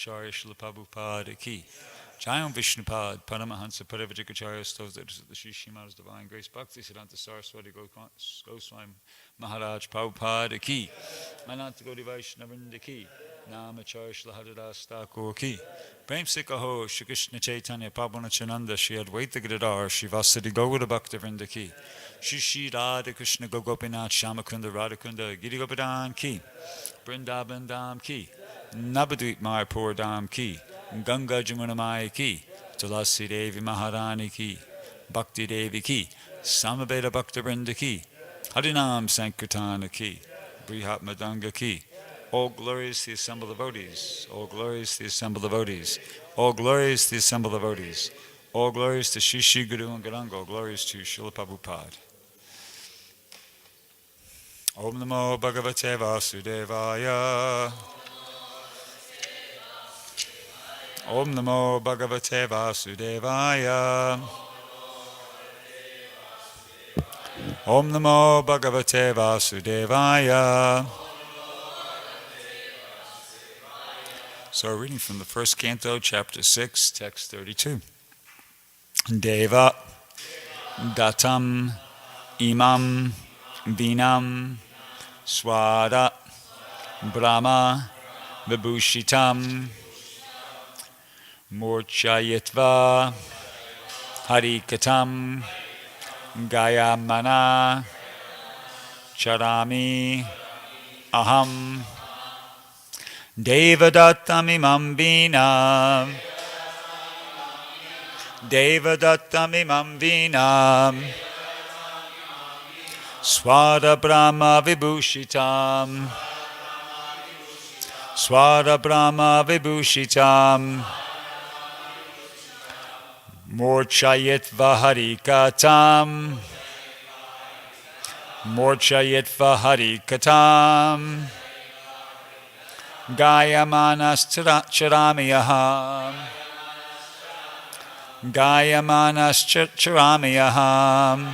Acharya Srila Prabhupada ki. Jayam Vishnupad, Paramahansa Parivajikacharya Stovs, the Shishima's Divine Grace Bhakti Siddhanta Saraswati Goswami Maharaj Prabhupada ki. Mananta Gaudiya Vaishnavrinda ki. Namacharya Srila Haridas Thakur ki. Prem Sikaho Shri Krishna Chaitanya Prabhupada Shri Advaita Giridhar Shri Vasadi Gaura Bhakta Vrinda ki. Shri Shri Radha Krishna Gopinath Shamakunda Radhakunda Giri Gopadan ki. Vrindavan Dham ki. Navadvip Mayapur Dham ki. Ganga Jamunamaya ki. Tulasi Devi Maharani ki. Bhakti Devi ki. Samaveda Bhakta Vrinda ki. Harinam Sankirtana ki. Brihat Madanga ki. All glories to the assembled devotees. All glories to the assembled devotees. All glories to the assembled devotees. All glories to Shri Shri Guru and Garanga. All glories to Srila Prabhupada. Om Namo Bhagavate Vasudevaya. Om Namo Bhagavate Vasudevaya. Om Namo Bhagavate Vasudevaya. So we're reading from the first canto, chapter 6, text 32. Deva datam imam vinam swada brahma vibhushitam murchayatva harikatam gayamana charami aham Devadattam imam vinam Devadattam imam vinam Swada Brahma Vibhushitam Swada Brahma Vibhushitam Morchayatva harikatam Morchayatva harikatam Gayamanas charamiyaham Gayamanas charamiyaham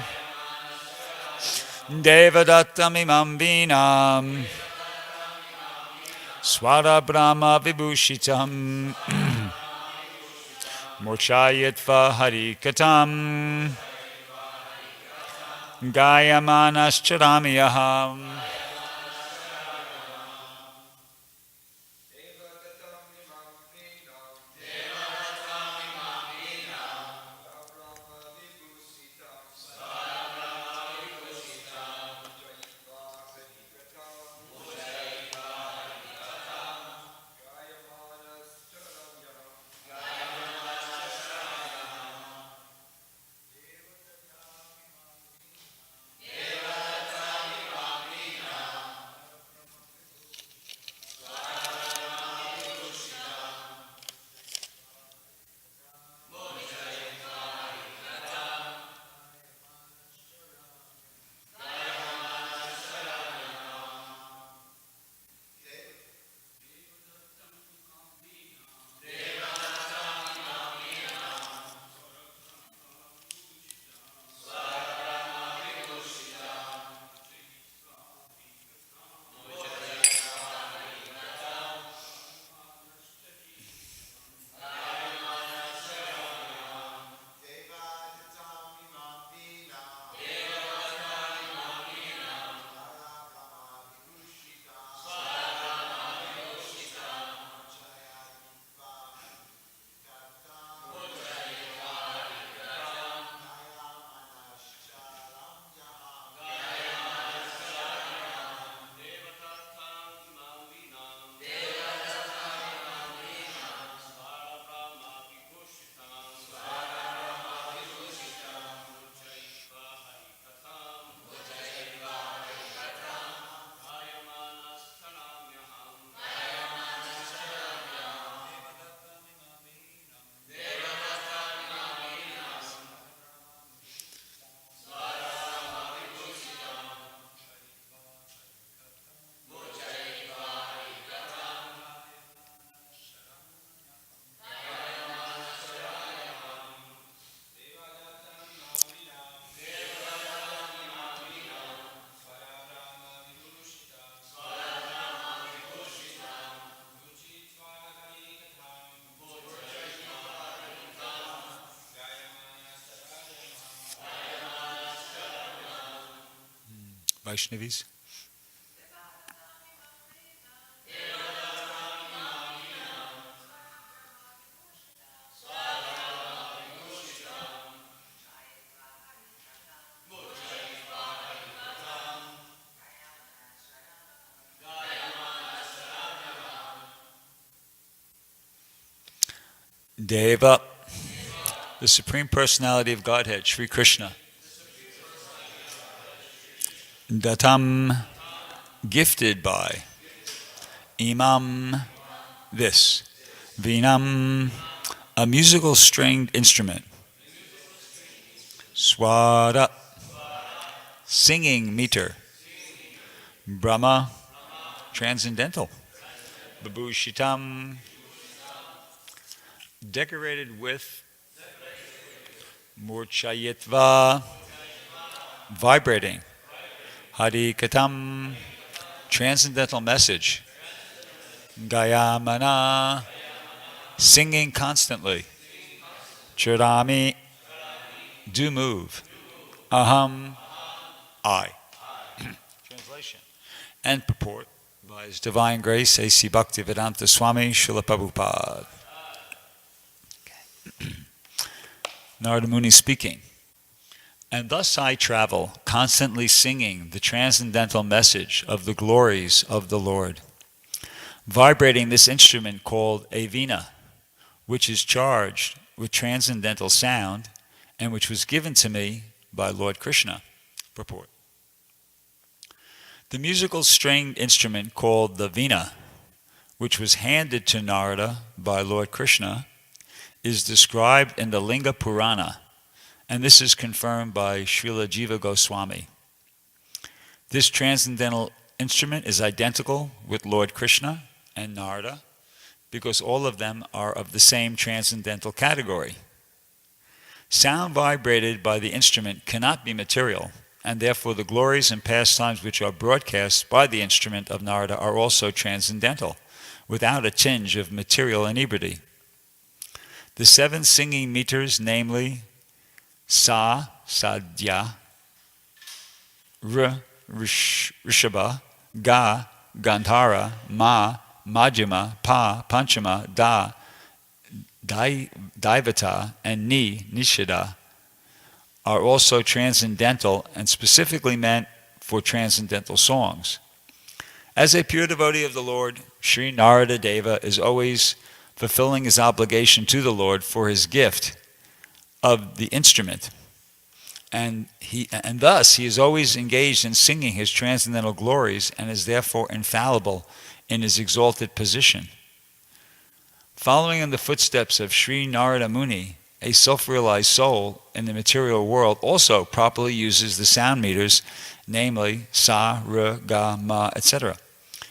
Devadattam imam vinam Swara Brahma vibhushitam Morchayatva harikatam Gayamanas charamiyaham Vaishnavis. Deva, the Supreme Personality of Godhead, Sri Krishna. Datam, gifted by. Imam, this. Vinam, a musical stringed instrument. Swara, singing meter. Brahma, transcendental. Babhushitam, decorated with. Murchayitva, vibrating. Harikatam, transcendental message. Gayamana, singing constantly. Churami, do move. Aham, I. Translation and purport by His Divine Grace A.C. Bhaktivedanta Swami Srila Prabhupada. Narada Muni speaking. And thus I travel, constantly singing the transcendental message of the glories of the Lord, vibrating this instrument called a veena, which is charged with transcendental sound and which was given to me by Lord Krishna. Purport. The musical stringed instrument called the veena, which was handed to Narada by Lord Krishna, is described in the Linga Purana, and this is confirmed by Srila Jiva Goswami. This transcendental instrument is identical with Lord Krishna and Narada because all of them are of the same transcendental category. Sound vibrated by the instrument cannot be material, and therefore the glories and pastimes which are broadcast by the instrument of Narada are also transcendental, without a tinge of material inebriety. The 7 singing meters, namely Sa, Sadhya, Rishabha, Ga, Gandhara, Ma, Majjhima, Pa, Panchama, Da, Daivata, and Ni, Nishada, are also transcendental and specifically meant for transcendental songs. As a pure devotee of the Lord, Sri Narada Deva is always fulfilling his obligation to the Lord for his gift of the instrument. And thus he is always engaged in singing his transcendental glories and is therefore infallible in his exalted position. Following in the footsteps of Sri Narada Muni, a self-realized soul in the material world also properly uses the sound meters, namely Sa, Ra, Ga, Ma, etc.,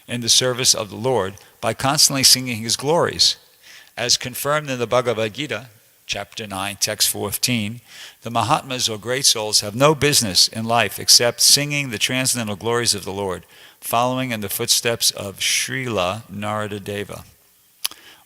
in the service of the Lord by constantly singing his glories. As confirmed in the Bhagavad Gita, chapter 9, text 14, the Mahatmas or great souls have no business in life except singing the transcendental glories of the Lord, following in the footsteps of Srila Narada Deva.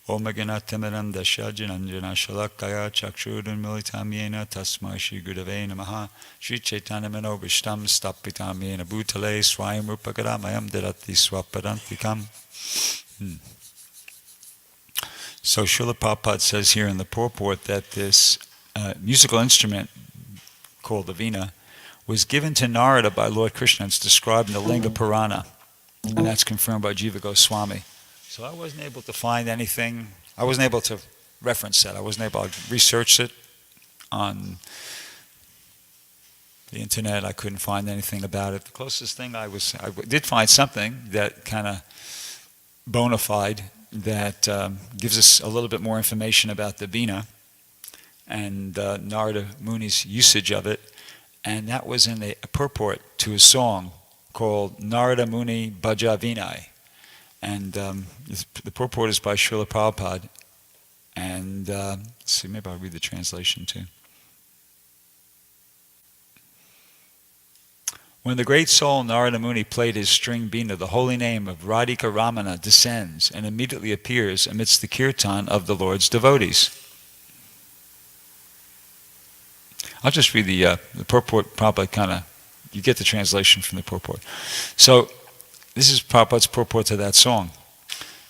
Om Ganatamiram Dashajananjana Shalakaya Chakshurun Militam Yena Tasmai Shri Gurave Namaha Shri Chaitanya Manobishtam Stapitam Yena Bhutale Swayam Rupagaramayam Darati Swaparantikam. So Srila Prabhupada says here in the purport that this musical instrument called the veena was given to Narada by Lord Krishna. It's described in the Linga Purana, and that's confirmed by Jiva Goswami. So I wasn't able to find anything. I wasn't able to reference that. I wasn't able to research it on the internet. I couldn't find anything about it. The closest thing I did find something that kind of bona fide that gives us a little bit more information about the veena and Narada Muni's usage of it, and that was in a purport to a song called Narada Muni Bhaja Vinay. And the purport is by Srila Prabhupada. And let's see, maybe I'll read the translation too. When the great soul Narada Muni played his string veena, the holy name of Radhika Ramana descends and immediately appears amidst the kirtan of the Lord's devotees. I'll just read the purport. Probably kind of you get the translation from the purport. So this is Prabhupada's purport to that song.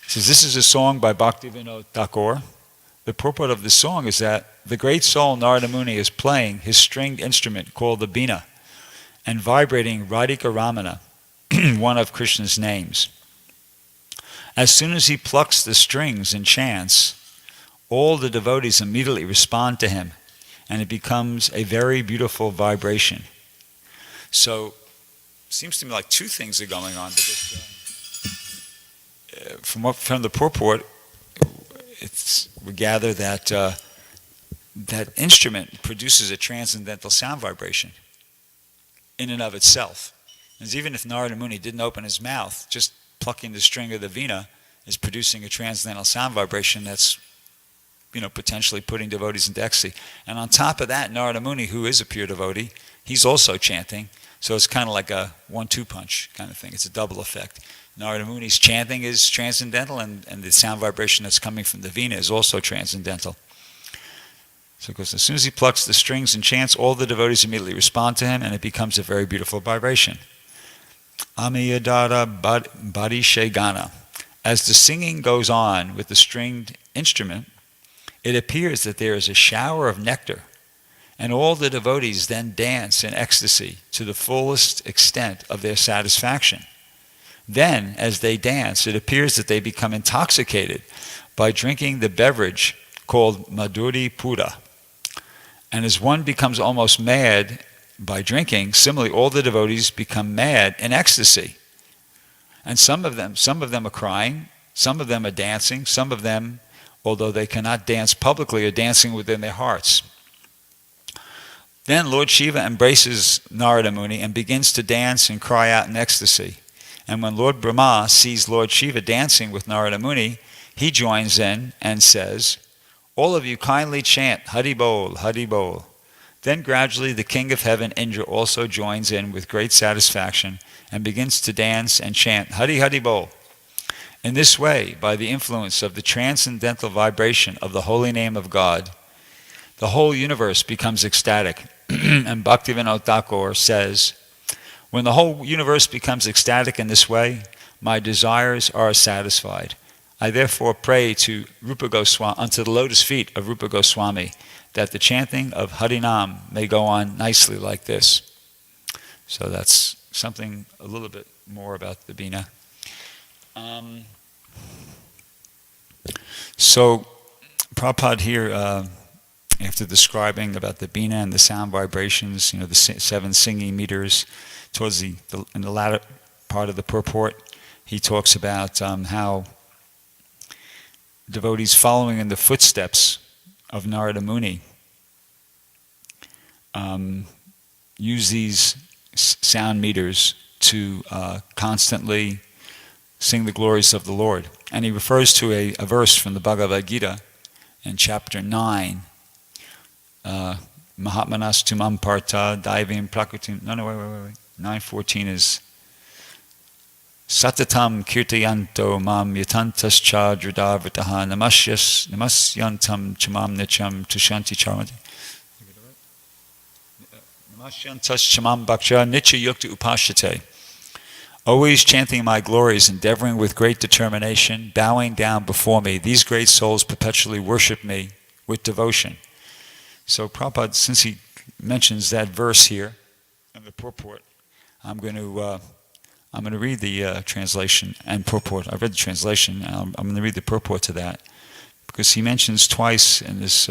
He says, this is a song by Bhaktivinoda Thakur. The purport of the song is that the great soul Narada Muni is playing his stringed instrument called the Bina and vibrating Radhika Ramana, one of Krishna's names. As soon as he plucks the strings and chants, all the devotees immediately respond to him, and it becomes a very beautiful vibration. So, it seems to me like two things are going on. Because, from the purport, we gather that that instrument produces a transcendental sound vibration in and of itself. And even if Narada Muni didn't open his mouth, just plucking the string of the Veena is producing a transcendental sound vibration that's, potentially putting devotees into ecstasy. And on top of that, Narada Muni, who is a pure devotee, he's also chanting. So it's kind of like a 1-2 punch kind of thing. It's a double effect. Narada Muni's chanting is transcendental, and the sound vibration that's coming from the Veena is also transcendental. So it goes, as soon as he plucks the strings and chants, all the devotees immediately respond to him, and it becomes a very beautiful vibration. Amiyadara Badishegana. As the singing goes on with the stringed instrument, it appears that there is a shower of nectar, and all the devotees then dance in ecstasy to the fullest extent of their satisfaction. Then, as they dance, it appears that they become intoxicated by drinking the beverage called Madhuri Pura. And as one becomes almost mad by drinking, similarly all the devotees become mad in ecstasy. And some of them are crying, some of them are dancing, some of them, although they cannot dance publicly, are dancing within their hearts. Then Lord Shiva embraces Narada Muni and begins to dance and cry out in ecstasy. And when Lord Brahma sees Lord Shiva dancing with Narada Muni, he joins in and says, all of you kindly chant Hari Bol, Hari Bol. Then gradually the king of heaven, Indra, also joins in with great satisfaction and begins to dance and chant Hari Hari Bol. In this way, by the influence of the transcendental vibration of the holy name of God, the whole universe becomes ecstatic. And Bhaktivinoda Thakur says, when the whole universe becomes ecstatic in this way, my desires are satisfied. I therefore pray to Rupa Goswami, unto the lotus feet of Rupa Goswami, that the chanting of Harinam may go on nicely like this. So that's something a little bit more about the Bina. So Prabhupada here, after describing about the Bina and the sound vibrations, the 7 singing meters, towards in the latter part of the purport, he talks about how devotees following in the footsteps of Narada Muni use these sound meters to constantly sing the glories of the Lord. And he refers to a verse from the Bhagavad Gita in chapter 9, Mahatmanas tumam parta daivim prakritim. No, wait. 9:14 is Satatam kirtayanto mam yatantascha drudavataha namasyantam chamam nicham tushanti charmati. Namasyantas chamam bhaksha nicha yukta upashate. Always chanting my glories, endeavoring with great determination, bowing down before me, these great souls perpetually worship me with devotion. So Prabhupada, since he mentions that verse here in the purport, I'm going to read the translation and purport. I've read the translation. I'm going to read the purport to that, because he mentions twice in this,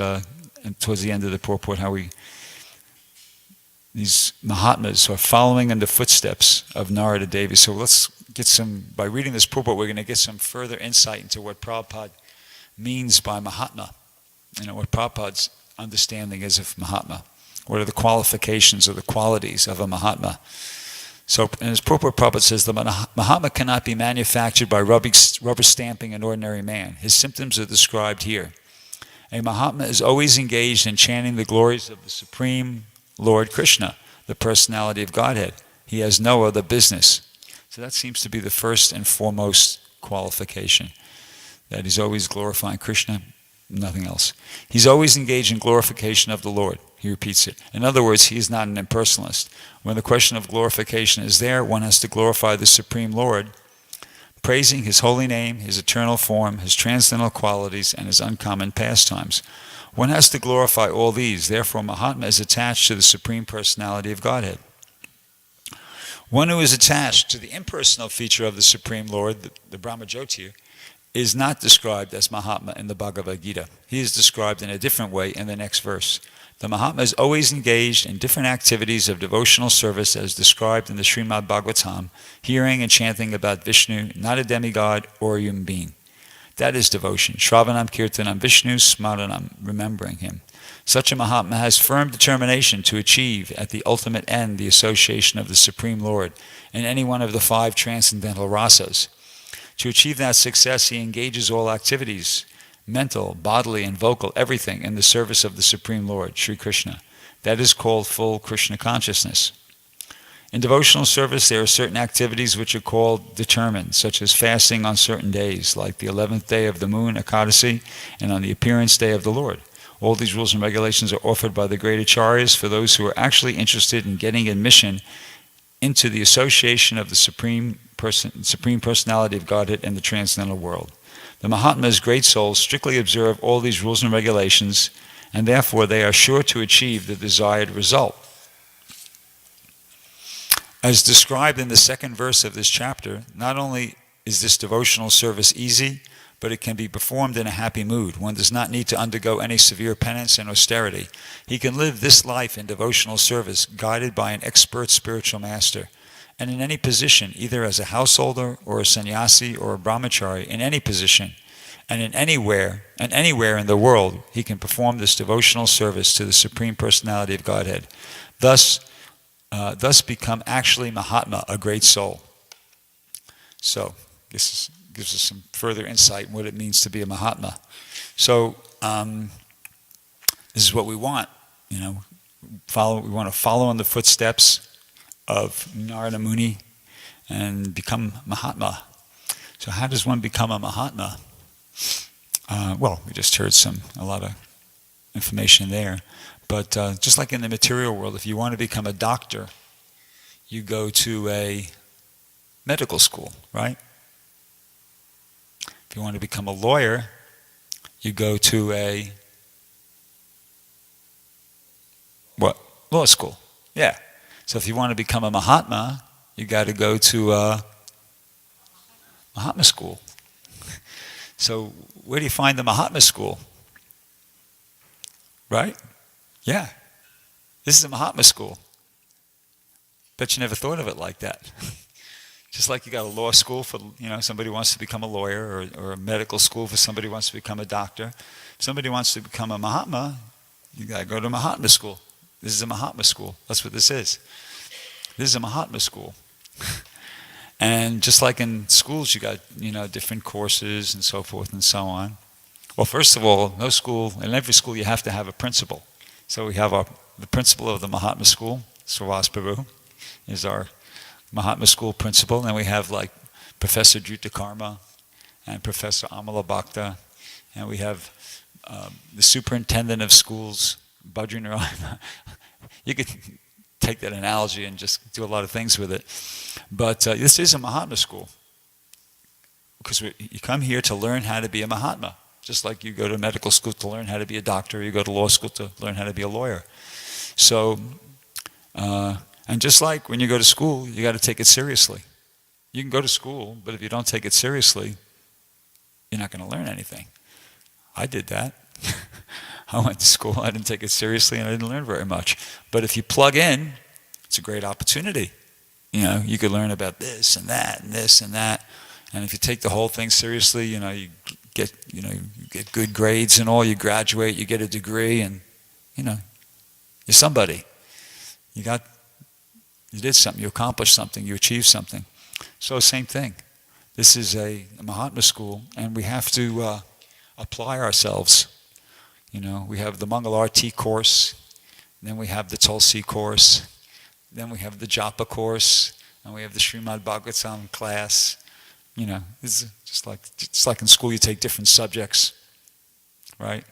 towards the end of the purport, how these Mahatmas are following in the footsteps of Narada Devi. So let's get by reading this purport, we're going to get some further insight into what Prabhupada means by Mahatma. What Prabhupada's understanding is of Mahatma. What are the qualifications or the qualities of a Mahatma? So in his purport, Prabhupada says, the Mahatma cannot be manufactured by rubber stamping an ordinary man. His symptoms are described here. A Mahatma is always engaged in chanting the glories of the Supreme Lord Krishna, the personality of Godhead. He has no other business. So that seems to be the first and foremost qualification, that he's always glorifying Krishna. nothing else. He's always engaged in glorification of the Lord. He repeats it. In other words, he is not an impersonalist. When the question of glorification is there, one has to glorify the Supreme Lord, praising his holy name, his eternal form, his transcendental qualities, and his uncommon pastimes. One has to glorify all these. Therefore, Mahatma is attached to the Supreme Personality of Godhead. One who is attached to the impersonal feature of the Supreme Lord, the Brahmajyotir, is not described as Mahatma in the Bhagavad Gita. He is described in a different way in the next verse. The Mahatma is always engaged in different activities of devotional service as described in the Srimad Bhagavatam, hearing and chanting about Vishnu, not a demigod or a human being. That is devotion. Shravanam Kirtanam Vishnu Smaranam, remembering him. Such a Mahatma has firm determination to achieve at the ultimate end the association of the Supreme Lord in any one of the 5 transcendental rasas. To achieve that success, he engages all activities, mental, bodily, and vocal, everything in the service of the Supreme Lord, Sri Krishna. That is called full Krishna consciousness. In devotional service, there are certain activities which are called determined, such as fasting on certain days, like the 11th day of the moon, Ekadasi, and on the appearance day of the Lord. All these rules and regulations are offered by the great acharyas for those who are actually interested in getting admission into the association of the Supreme Personality of Godhead in the transcendental world. The Mahatmas, great souls, strictly observe all these rules and regulations, and therefore they are sure to achieve the desired result. As described in the 2nd verse of this chapter, not only is this devotional service easy, but it can be performed in a happy mood. One does not need to undergo any severe penance and austerity. He can live this life in devotional service, guided by an expert spiritual master. And in any position, either as a householder or a sannyasi or a brahmachari, in any position, and anywhere in the world, he can perform this devotional service to the Supreme Personality of Godhead. Thus become actually Mahatma, a great soul. So, this gives us some further insight in what it means to be a Mahatma. So, this is what we want, We want to follow in the footsteps of Narada Muni and become Mahatma. So how does one become a Mahatma? Well, we just heard a lot of information there. But just like in the material world, if you want to become a doctor, you go to a medical school, right? If you want to become a lawyer, you go to a what? Law school. Yeah. So if you want to become a Mahatma, you got to go to a Mahatma school. So where do you find the Mahatma school? Right? Yeah. This is a Mahatma school. Bet you never thought of it like that. Just like you got a law school for, somebody wants to become a lawyer, or a medical school for somebody who wants to become a doctor. If somebody wants to become a Mahatma, you got to go to Mahatma school. This is a Mahatma school. That's what this is. This is a Mahatma school. And just like in schools, you got, different courses and so forth and so on. Well, first of all, in every school you have to have a principal. So we have the principal of the Mahatma school, Sravas Prabhu, is our Mahatma school principal. And we have like Professor Jutta Karma and Professor Amala Bhakta. And we have the superintendent of schools, Bhadrinarayan. You could take that analogy and just do a lot of things with it. But this is a Mahatma school. Because you come here to learn how to be a Mahatma. Just like you go to medical school to learn how to be a doctor, you go to law school to learn how to be a lawyer. So, and just like when you go to school, you got to take it seriously. You can go to school, but if you don't take it seriously, you're not going to learn anything. I did that. I went to school, I didn't take it seriously, and I didn't learn very much. But if you plug in, it's a great opportunity. You could learn about this and that and this and that. And if you take the whole thing seriously, you get good grades and all, you graduate, you get a degree, and you're somebody. You did something, you accomplished something, you achieved something. So same thing. This is a Mahatma school, and we have to apply ourselves. We have the Mangal Arti course, then we have the Tulsi course, then we have the Japa course, and we have the Srimad Bhagavatam class. This is just like in school, you take different subjects. right?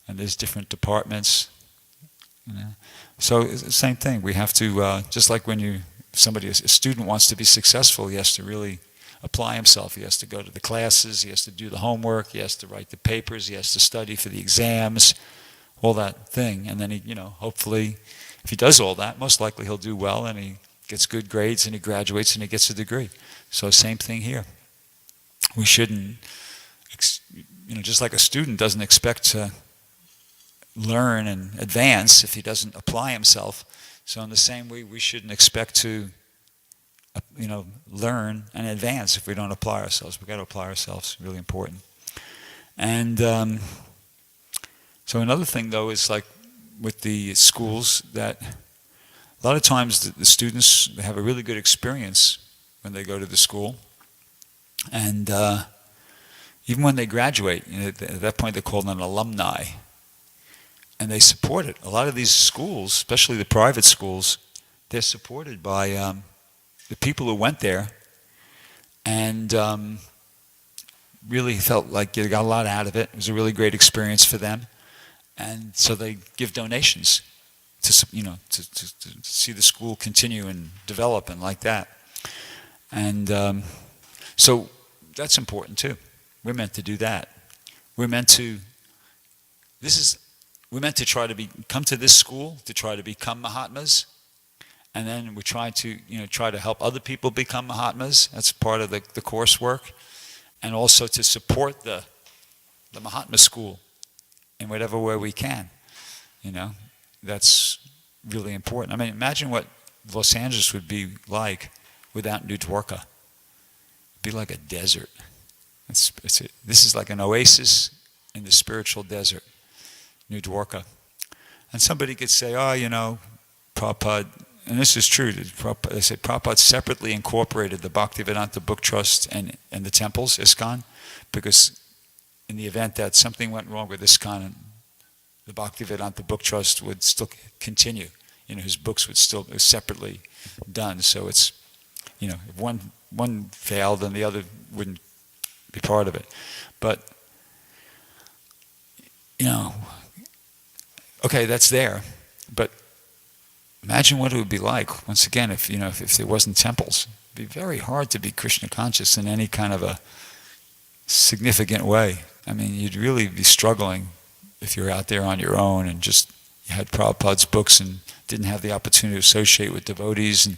And there's different departments. You know? So it's the same thing. We have to, just like when a student wants to be successful, he has to really apply himself. He has to go to the classes, he has to do the homework, he has to write the papers, he has to study for the exams, all that thing. And then he, hopefully, if he does all that, most likely he'll do well and he gets good grades and he graduates and he gets a degree. So same thing here. We shouldn't, just like a student doesn't expect to learn and advance if he doesn't apply himself. So in the same way, we shouldn't expect to, learn and advance if we don't apply ourselves. We've got to apply ourselves, really important. And so another thing, though, is like with the schools, that a lot of times the students have a really good experience when they go to the school. And even when they graduate, at that point they're called an alumni. And they support it. A lot of these schools, especially the private schools, they're supported by the people who went there and really felt like they got a lot out of it. It was a really great experience for them. And so they give donations to see the school continue and develop and like that. And so that's important too. We're meant to do that. We're meant to try to come to this school to try to become Mahatmas, and then we try to help other people become Mahatmas. That's part of the coursework, and also to support the Mahatma school in whatever way we can. That's really important. I mean, imagine what Los Angeles would be like without New Dwarka. It'd be like a desert. This is like an oasis in the spiritual desert. New Dwarka. And somebody could say, Prabhupada, and this is true, they say Prabhupada separately incorporated the Bhaktivedanta Book Trust and the temples, ISKCON, because in the event that something went wrong with ISKCON, the Bhaktivedanta Book Trust would still continue. His books would still be separately done. So it's, if one failed, then the other wouldn't be part of it. But, okay, that's there, but imagine what it would be like, once again, if there wasn't temples. It'd be very hard to be Krishna conscious in any kind of a significant way. I mean, you'd really be struggling if you're out there on your own and just you had Prabhupada's books and didn't have the opportunity to associate with devotees and,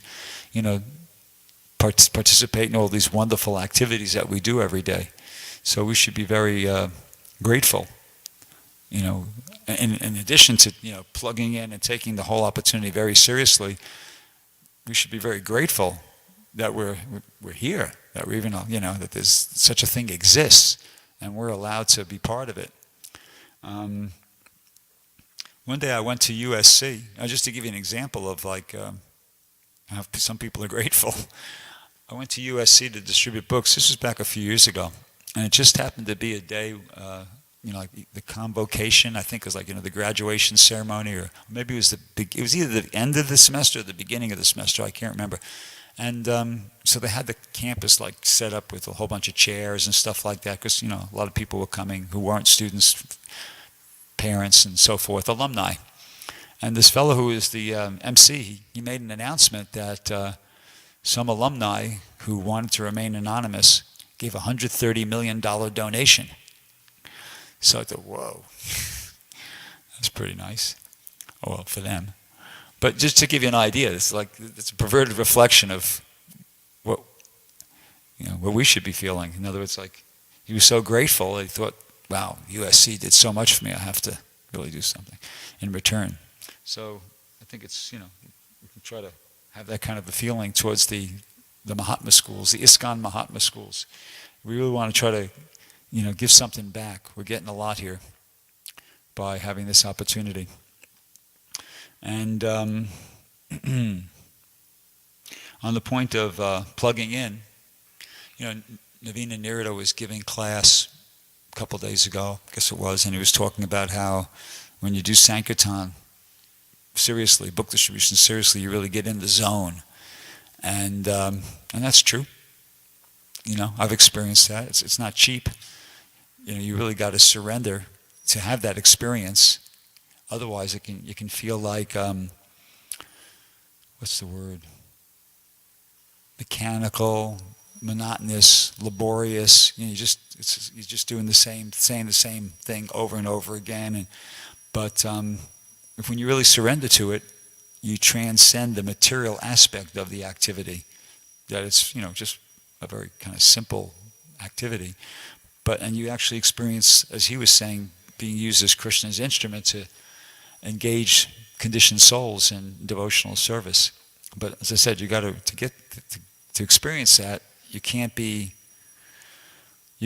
participate in all these wonderful activities that we do every day. So we should be very grateful. In addition to plugging in and taking the whole opportunity very seriously, we should be very grateful that we're here, that we're even that there's such a thing exists, and we're allowed to be part of it. One day I went to USC, just to give you an example of how some people are grateful. I went to USC to distribute books. This was back a few years ago, and it just happened to be a day. Like the convocation, I think it was the graduation ceremony, or maybe it was either the end of the semester or the beginning of the semester, I can't remember. And so they had the campus set up with a whole bunch of chairs and stuff like that, because a lot of people were coming who weren't students, parents and so forth, alumni. And this fellow who was the MC, he made an announcement that some alumni who wanted to remain anonymous gave a $130 million donation. So I thought, whoa, that's pretty nice. Oh, well, for them. But just to give you an idea, it's a perverted reflection of what we should be feeling. In other words, he was so grateful, he thought, wow, USC did so much for me, I have to really do something in return. So I think it's, we can try to have that kind of a feeling towards the Mahatma schools, the ISKCON Mahatma schools. We really want to try to give something back. We're getting a lot here by having this opportunity. And on the point of plugging in, Navina Nirada was giving class a couple days ago, I guess it was, and he was talking about how when you do Sankirtan seriously, book distribution seriously, you really get in the zone. And that's true. I've experienced that. It's not cheap. You really got to surrender to have that experience. Otherwise, you can feel like what's the word? Mechanical, monotonous, laborious. You're just doing saying the same thing over and over again. But if when you really surrender to it, you transcend the material aspect of the activity. That it's just a very kind of simple activity, and you actually experience, as he was saying, being used as Krishna's instrument to engage conditioned souls in devotional service. But as I said, you got to experience that. You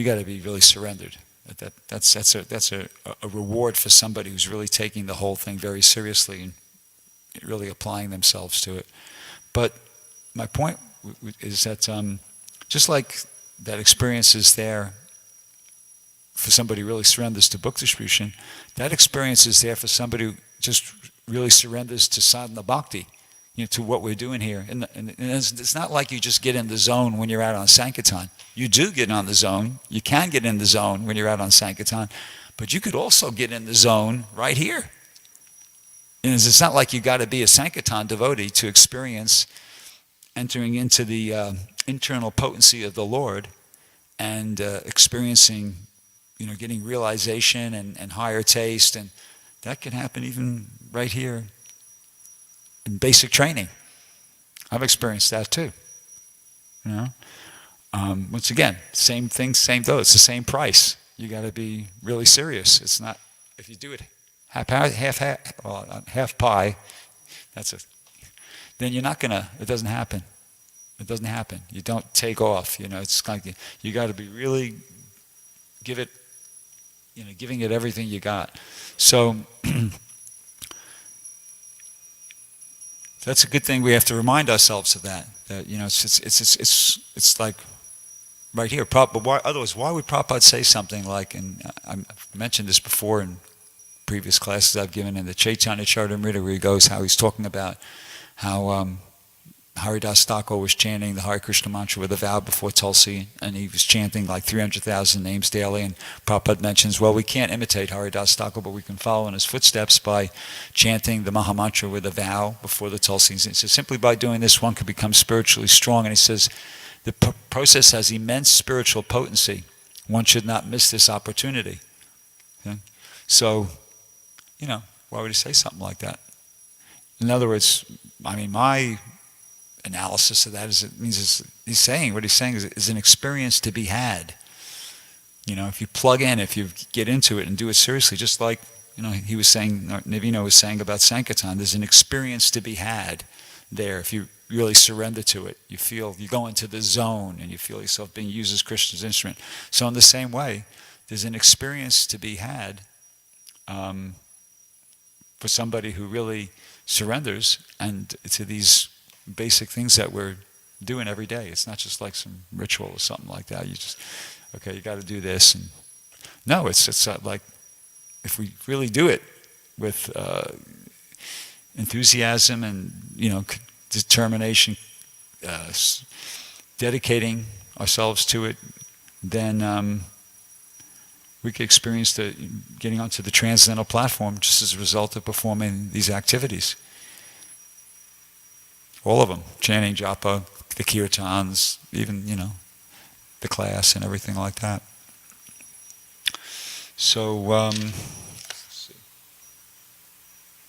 got to be really surrendered. That's a reward for somebody who's really taking the whole thing very seriously and really applying themselves to it. But my point is that just like that experience is there for somebody who really surrenders to book distribution, that experience is there for somebody who just really surrenders to sadhana bhakti, to what we're doing here. And it's not like you just get in the zone when you're out on Sankirtan. You do get on the zone. You can get in the zone when you're out on Sankirtan, but you could also get in the zone right here. And it's not like you got to be a Sankirtan devotee to experience entering into the internal potency of the Lord and experiencing, getting realization and higher taste, and that can happen even right here in basic training. I've experienced that too. Once again, same thing, same though. It's the same price. You got to be really serious. It's not if you do it half pie. Then you're not gonna. It doesn't happen. It doesn't happen. You don't take off. It's like you got to be really giving it everything you got. So that's a good thing. We have to remind ourselves of that. That it's like right here. But otherwise, why would Prabhupada say something like? And I've mentioned this before in previous classes I've given in the Chaitanya Charitamrita, where he goes how he's talking about how Haridas Thakur was chanting the Hare Krishna mantra with a vow before Tulsi, and he was chanting like 300,000 names daily, and Prabhupada mentions, well, we can't imitate Haridas Thakur, but we can follow in his footsteps by chanting the Maha Mantra with a vow before the Tulsi. And so simply by doing this, one can become spiritually strong. And he says, the process has immense spiritual potency. One should not miss this opportunity. Okay? So, why would he say something like that? In other words, my analysis of that is he's saying is an experience to be had. If you plug in, if you get into it and do it seriously, just like he was saying, Navina was saying about Sankirtan, there's an experience to be had there. If you really surrender to it, you go into the zone and you feel yourself being used as Krishna's instrument. So in the same way, there's an experience to be had for somebody who really surrenders and to these basic things that we're doing every day. It's not just like some ritual or something like that. You just, you got to do this. And no, it's like if we really do it with enthusiasm and determination, dedicating ourselves to it, then we could experience getting onto the transcendental platform just as a result of performing these activities. All of them, chanting, japa, the kirtans, even, the class and everything like that. So, let's see.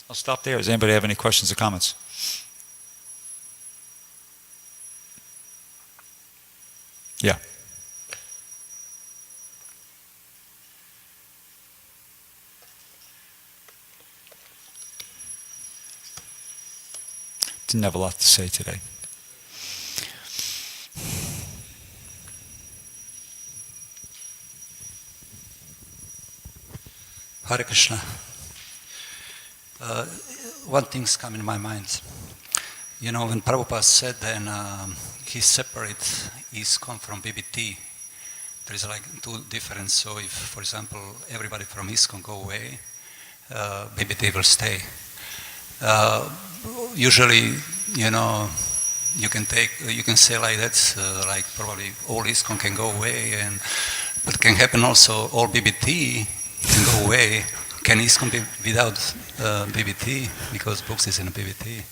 I'll stop there. Does anybody have any questions or comments? Yeah. Didn't have a lot to say today. Hare Krishna. One thing's come in my mind. When Prabhupada said then he separates ISKCON from BBT, there is like two difference. So if, for example, everybody from ISKCON go away, BBT will stay. Usually, you can say like that, like probably all ISKCON can go away, but can happen also all BBT can go away. Can ISKCON be without BBT? Because books is in a BBT.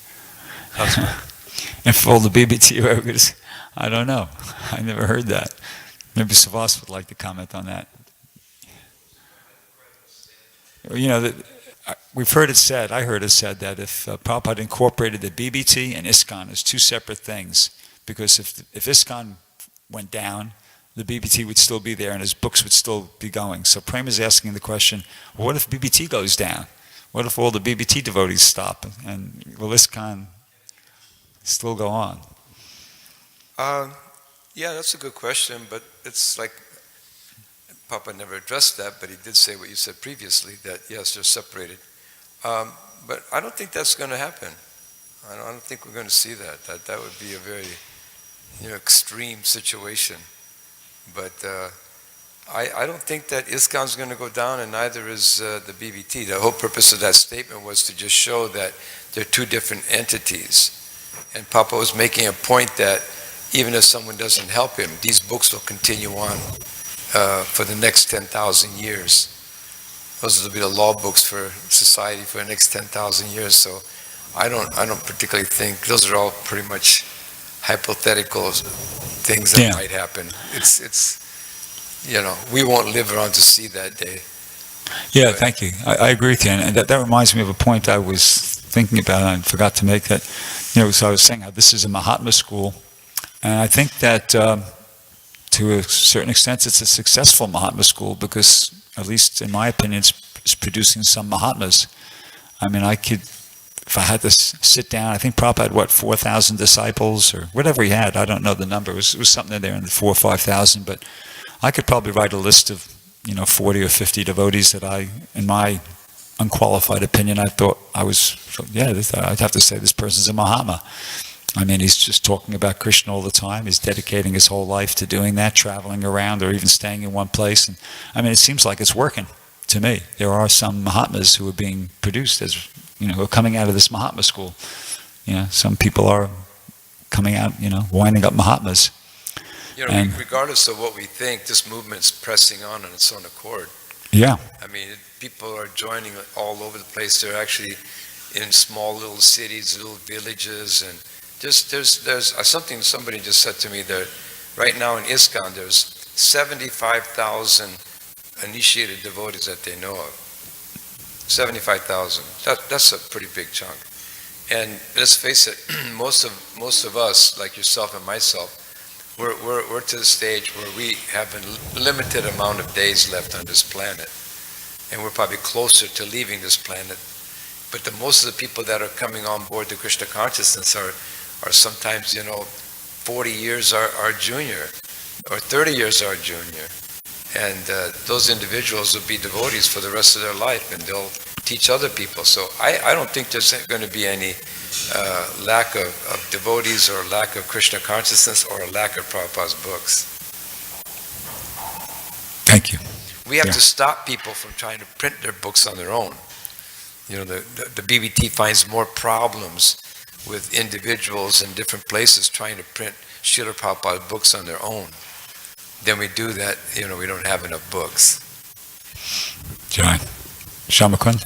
And for all the BBT workers, I don't know. I never heard that. Maybe Savas would like to comment on that. You know, we've heard it said, I heard it said that if Prabhupada incorporated the BBT and ISKCON as two separate things, because if ISKCON went down, the BBT would still be there and his books would still be going. So Prem is asking the question, well, what if BBT goes down? What if all the BBT devotees stop? And will ISKCON still go on? Yeah, that's a good question, but it's like Papa never addressed that, but he did say what you said previously, that yes, they're separated. But I don't think that's going to happen. I don't think we're going to see that. That would be a very extreme situation. But I don't think that ISKCON's going to go down, and neither is the BBT. The whole purpose of that statement was to just show that they're two different entities. And Papa was making a point that even if someone doesn't help him, these books will continue on for the next 10,000 years. Those will be the law books for society for the next 10,000 years. So I don't particularly think, those are all pretty much hypothetical things that might happen. It's we won't live around to see that day. Yeah, thank you. I agree with you. And that reminds me of a point I was thinking about, and I forgot to make that. So I was saying how this is a Mahatma school, and I think that to a certain extent it's a successful Mahatma school because, at least in my opinion, it's producing some Mahatmas. I mean, if I had to sit down, I think Prabhupada had, 4,000 disciples or whatever he had. I don't know the number. It was something in there in the 4,000 or 5,000, but I could probably write a list of 40 or 50 devotees that in my unqualified opinion, I thought I'd have to say this person's a Mahatma. I mean, he's just talking about Krishna all the time. He's dedicating his whole life to doing that, traveling around or even staying in one place. And I mean, it seems like it's working to me. There are some Mahatmas who are being produced who are coming out of this Mahatma school. Some people are coming out, winding up Mahatmas. Regardless of what we think, this movement's pressing on its own accord. Yeah. I mean, people are joining all over the place. They're actually in small little cities, little villages, and there's something somebody just said to me that right now in ISKCON there's 75,000 initiated devotees that they know of. 75,000. That's a pretty big chunk. And let's face it, most of us, like yourself and myself, we're to the stage where we have a limited amount of days left on this planet, and we're probably closer to leaving this planet. But most of the people that are coming on board the Krishna consciousness are sometimes 40 years our junior, or 30 years our junior, and those individuals will be devotees for the rest of their life, and they'll teach other people. So I don't think there's going to be any lack of devotees or lack of Krishna consciousness or a lack of Prabhupada's books. Thank you. We have to stop people from trying to print their books on their own. The BBT finds more problems with individuals in different places trying to print Srila Prabhupada books on their own. Then we do that, we don't have enough books. Jai. Shamakund.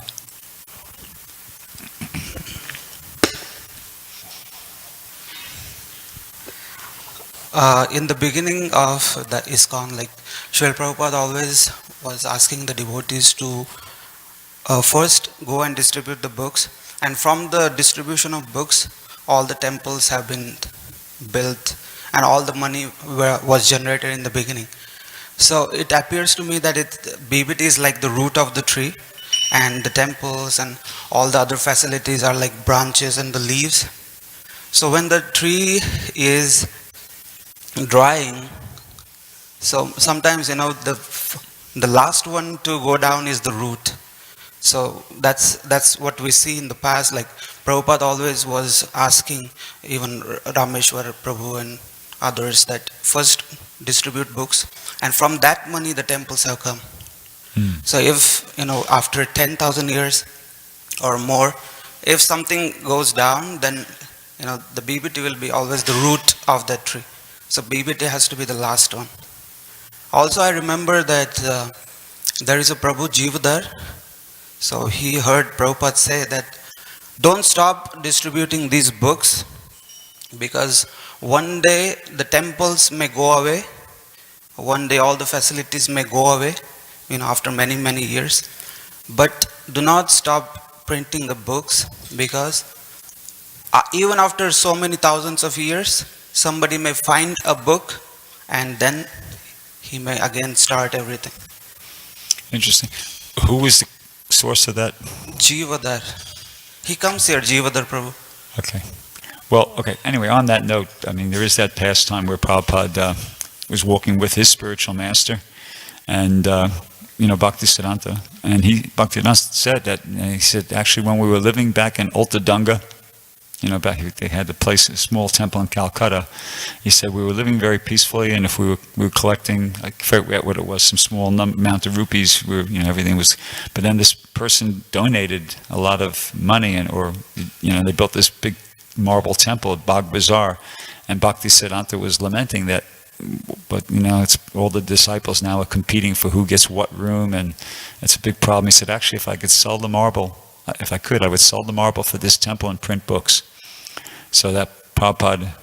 In the beginning of the ISKCON, Srila Prabhupada always was asking the devotees to first go and distribute the books, and from the distribution of books, all the temples have been built and all the money was generated in the beginning. So it appears to me that BBT is like the root of the tree, and the temples and all the other facilities are like branches and the leaves. So when the tree is drying, so sometimes the last one to go down is the root. So that's what we see in the past. Like Prabhupada always was asking, even Rameshwar Prabhu and others, that first distribute books, and from that money the temples have come. So if after 10,000 years or more, if something goes down, then the BBT will be always the root of that tree. So BBT has to be the last one. Also, I remember that there is a Prabhu Jivadar. So he heard Prabhupada say that don't stop distributing these books, because one day the temples may go away, one day all the facilities may go away, after many, many years. But do not stop printing the books, because even after so many thousands of years, somebody may find a book and then he may again start everything. Interesting. Who was the source of that? Jivadar. He comes here, Jivadar Prabhu. Okay. Well, okay. Anyway, on that note, I mean, there is that pastime where Prabhupada was walking with his spiritual master, and Bhaktisiddhanta, and Bhaktisiddhanta said that. He said actually when we were living back in Ultadunga, back they had a place, a small temple in Calcutta. He said we were living very peacefully, and if we were collecting, I forget what it was, some small amount of rupees, everything was. But then this person donated a lot of money, they built this big marble temple at Bagh Bazaar, and Bhaktisiddhanta was lamenting that. But it's all the disciples now are competing for who gets what room, and it's a big problem. He said, actually, if I could sell the marble, if I could, I would sell the marble for this temple and print books. So that Prabhupada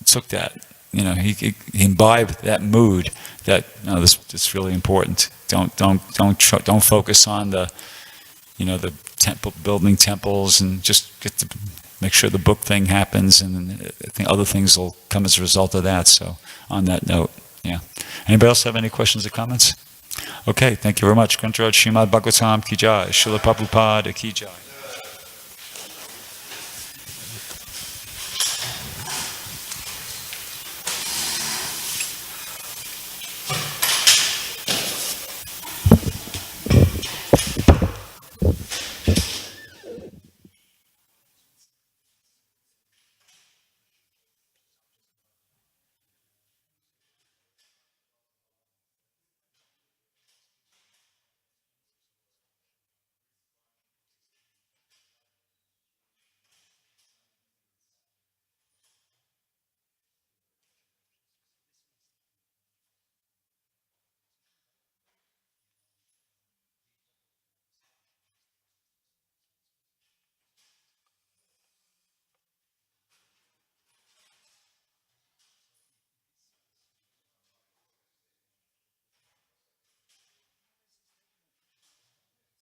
took that, he imbibed that mood that this is really important. Don't focus on the temple, building temples, and just get to make sure the book thing happens, and I think other things will come as a result of that. So on that note, yeah. Anybody else have any questions or comments? Okay, thank you very much. Grantaraj Srimad Bhagavatam Ki Jai, Srila Prabhupada Ki Jai.